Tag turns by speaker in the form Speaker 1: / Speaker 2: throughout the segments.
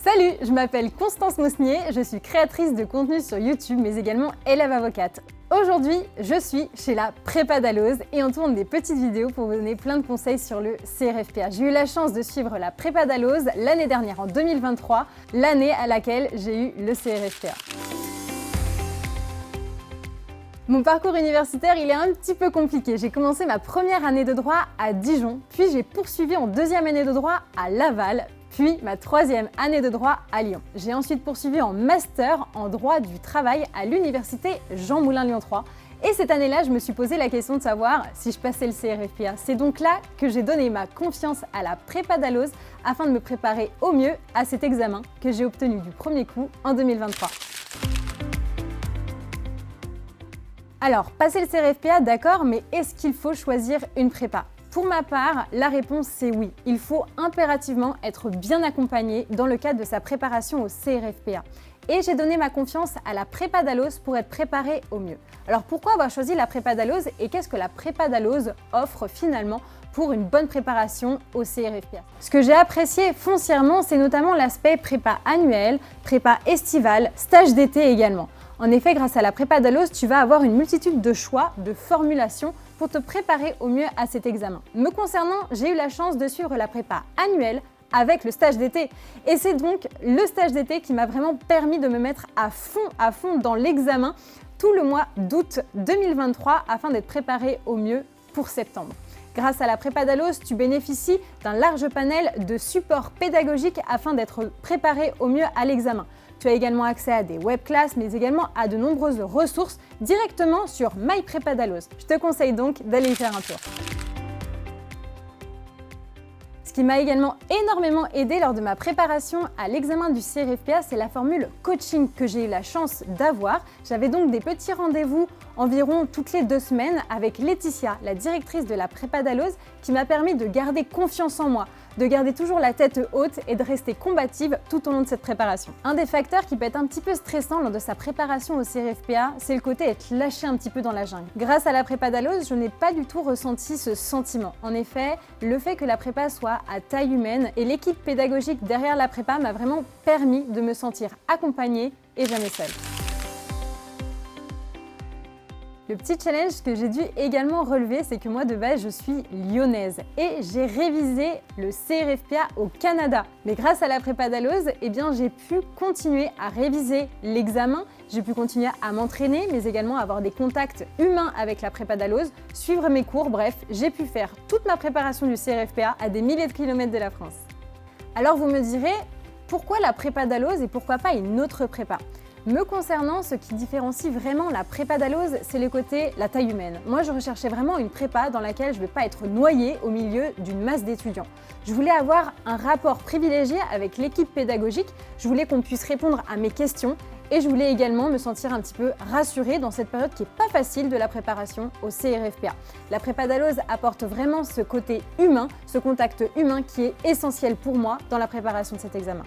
Speaker 1: Salut, je m'appelle Constance Mosnier, je suis créatrice de contenu sur YouTube mais également élève avocate. Aujourd'hui, je suis chez la Prépa Dalloz et on tourne des petites vidéos pour vous donner plein de conseils sur le CRFPA. J'ai eu la chance de suivre la Prépa Dalloz l'année dernière en 2023, l'année à laquelle j'ai eu le CRFPA. Mon parcours universitaire, il est un petit peu compliqué. J'ai commencé ma première année de droit à Dijon, puis j'ai poursuivi en deuxième année de droit à Laval, puis ma troisième année de droit à Lyon. J'ai ensuite poursuivi en master en droit du travail à l'université Jean Moulin Lyon 3. Et cette année-là, je me suis posé la question de savoir si je passais le CRFPA. C'est donc là que j'ai donné ma confiance à la Prépa Dalloz afin de me préparer au mieux à cet examen que j'ai obtenu du premier coup en 2023. Alors, passer le CRFPA, d'accord, mais est-ce qu'il faut choisir une prépa ? Pour ma part, la réponse c'est oui. Il faut impérativement être bien accompagné dans le cadre de sa préparation au CRFPA. Et j'ai donné ma confiance à la Prépa Dalloz pour être préparée au mieux. Alors pourquoi avoir choisi la Prépa Dalloz et qu'est-ce que la Prépa Dalloz offre finalement pour une bonne préparation au CRFPA? Ce que j'ai apprécié foncièrement, c'est notamment l'aspect prépa annuel, prépa estivale, stage d'été également. En effet, grâce à la Prépa Dalloz, tu vas avoir une multitude de choix, de formulations pour te préparer au mieux à cet examen. Me concernant, j'ai eu la chance de suivre la prépa annuelle avec le stage d'été. Et c'est donc le stage d'été qui m'a vraiment permis de me mettre à fond dans l'examen tout le mois d'août 2023 afin d'être préparée au mieux pour septembre. Grâce à la Prépa Dalloz, tu bénéficies d'un large panel de supports pédagogiques afin d'être préparé au mieux à l'examen. Tu as également accès à des webclasses, mais également à de nombreuses ressources directement sur My Prépa Dalloz. Je te conseille donc d'aller y faire un tour. Ce qui m'a également énormément aidé lors de ma préparation à l'examen du CRFPA, c'est la formule coaching que j'ai eu la chance d'avoir. J'avais donc des petits rendez-vous environ toutes les 2 semaines avec Laetitia, la directrice de la Prépa Dalloz, qui m'a permis de garder confiance en moi, de garder toujours la tête haute et de rester combative tout au long de cette préparation. Un des facteurs qui peut être un petit peu stressant lors de sa préparation au CRFPA, c'est le côté être lâché un petit peu dans la jungle. Grâce à la Prépa Dalloz, je n'ai pas du tout ressenti ce sentiment. En effet, le fait que la prépa soit à taille humaine et l'équipe pédagogique derrière la prépa m'a vraiment permis de me sentir accompagnée et jamais seule. Le petit challenge que j'ai dû également relever, c'est que moi de base je suis lyonnaise et j'ai révisé le CRFPA au Canada. Mais grâce à la Prépa Dalloz, j'ai pu continuer à réviser l'examen, j'ai pu continuer à m'entraîner, mais également avoir des contacts humains avec la Prépa Dalloz, suivre mes cours, bref, j'ai pu faire toute ma préparation du CRFPA à des milliers de kilomètres de la France. Alors vous me direz, pourquoi la Prépa Dalloz et pourquoi pas une autre prépa ? Me concernant, ce qui différencie vraiment la Prépa Dalloz, c'est le côté la taille humaine. Moi, je recherchais vraiment une prépa dans laquelle je ne vais pas être noyée au milieu d'une masse d'étudiants. Je voulais avoir un rapport privilégié avec l'équipe pédagogique, je voulais qu'on puisse répondre à mes questions et je voulais également me sentir un petit peu rassurée dans cette période qui n'est pas facile de la préparation au CRFPA. La Prépa Dalloz apporte vraiment ce côté humain, ce contact humain qui est essentiel pour moi dans la préparation de cet examen.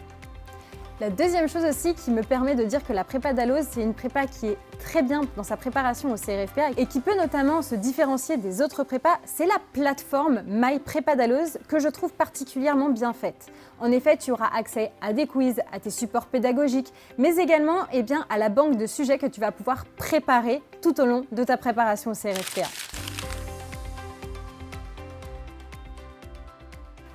Speaker 1: La deuxième chose aussi qui me permet de dire que la Prépa Dalloz, c'est une prépa qui est très bien dans sa préparation au CRFPA et qui peut notamment se différencier des autres prépas, c'est la plateforme My Prépa Dalloz que je trouve particulièrement bien faite. En effet, tu auras accès à des quiz, à tes supports pédagogiques, mais également à la banque de sujets que tu vas pouvoir préparer tout au long de ta préparation au CRFPA.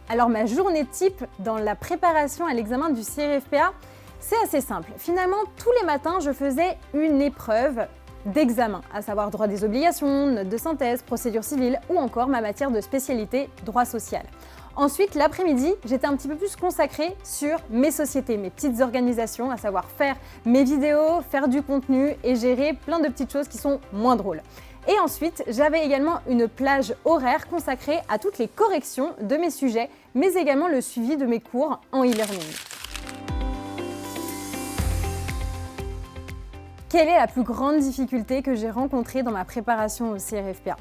Speaker 1: Alors ma journée type dans la préparation à l'examen du CRFPA, c'est assez simple. Finalement, tous les matins, je faisais une épreuve d'examen, à savoir droit des obligations, notes de synthèse, procédure civile ou encore ma matière de spécialité droit social. Ensuite, l'après-midi, j'étais un petit peu plus consacrée sur mes sociétés, mes petites organisations, à savoir faire mes vidéos, faire du contenu et gérer plein de petites choses qui sont moins drôles. Et ensuite, j'avais également une plage horaire consacrée à toutes les corrections de mes sujets, mais également le suivi de mes cours en e-learning. Quelle est la plus grande difficulté que j'ai rencontrée dans ma préparation au CRFPA ?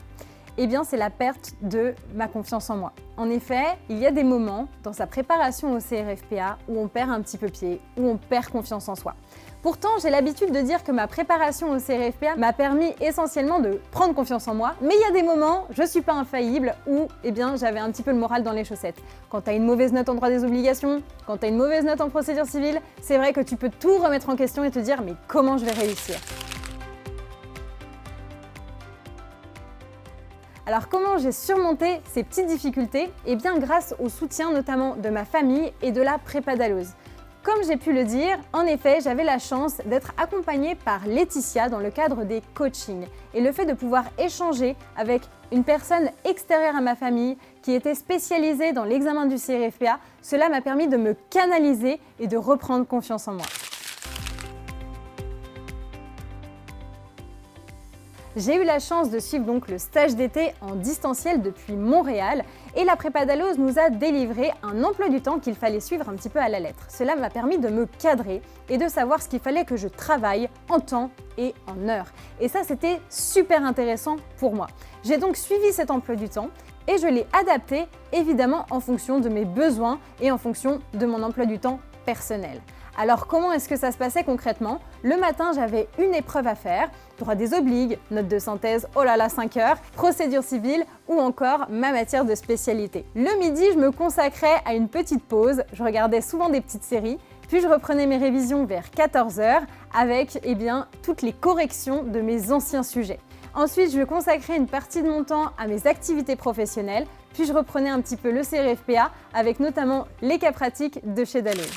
Speaker 1: Eh bien, c'est la perte de ma confiance en moi. En effet, il y a des moments dans sa préparation au CRFPA où on perd un petit peu pied, où on perd confiance en soi. Pourtant, j'ai l'habitude de dire que ma préparation au CRFPA m'a permis essentiellement de prendre confiance en moi, mais il y a des moments, je suis pas infaillible, où j'avais un petit peu le moral dans les chaussettes. Quand tu as une mauvaise note en droit des obligations, quand tu as une mauvaise note en procédure civile, c'est vrai que tu peux tout remettre en question et te dire mais comment je vais réussir ? Alors comment j'ai surmonté ces petites difficultés ? Eh bien grâce au soutien notamment de ma famille et de la prépadalose. Comme j'ai pu le dire, en effet, j'avais la chance d'être accompagnée par Laetitia dans le cadre des coachings. Et le fait de pouvoir échanger avec une personne extérieure à ma famille qui était spécialisée dans l'examen du CRFPA, cela m'a permis de me canaliser et de reprendre confiance en moi. J'ai eu la chance de suivre donc le stage d'été en distanciel depuis Montréal et la prépadalose nous a délivré un emploi du temps qu'il fallait suivre un petit peu à la lettre. Cela m'a permis de me cadrer et de savoir ce qu'il fallait que je travaille en temps et en heure. Et ça, c'était super intéressant pour moi. J'ai donc suivi cet emploi du temps et je l'ai adapté évidemment en fonction de mes besoins et en fonction de mon emploi du temps personnel. Alors comment est-ce que ça se passait concrètement ? Le matin, j'avais une épreuve à faire, droit des obligues, note de synthèse, oh là là 5 heures, procédure civile ou encore ma matière de spécialité. Le midi, je me consacrais à une petite pause, je regardais souvent des petites séries, puis je reprenais mes révisions vers 14 heures avec toutes les corrections de mes anciens sujets. Ensuite, je consacrais une partie de mon temps à mes activités professionnelles, puis je reprenais un petit peu le CRFPA avec notamment les cas pratiques de chez Dalloz.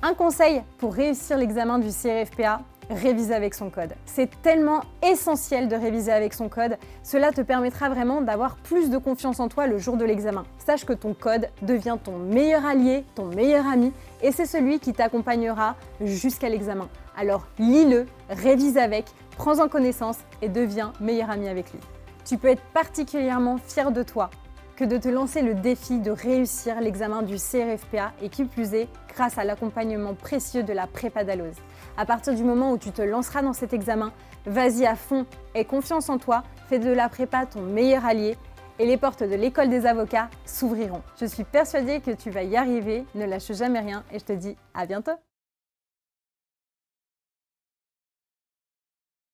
Speaker 1: Un conseil pour réussir l'examen du CRFPA, réviser avec son code. C'est tellement essentiel de réviser avec son code, cela te permettra vraiment d'avoir plus de confiance en toi le jour de l'examen. Sache que ton code devient ton meilleur allié, ton meilleur ami, et c'est celui qui t'accompagnera jusqu'à l'examen. Alors lis-le, révise avec, prends-en connaissance et deviens meilleur ami avec lui. Tu peux être particulièrement fier de toi que de te lancer le défi de réussir l'examen du CRFPA et qui plus est, grâce à l'accompagnement précieux de la prépadalose. À partir du moment où tu te lanceras dans cet examen, vas-y à fond, aie confiance en toi, fais de la prépa ton meilleur allié et les portes de l'école des avocats s'ouvriront. Je suis persuadée que tu vas y arriver, ne lâche jamais rien et je te dis à bientôt.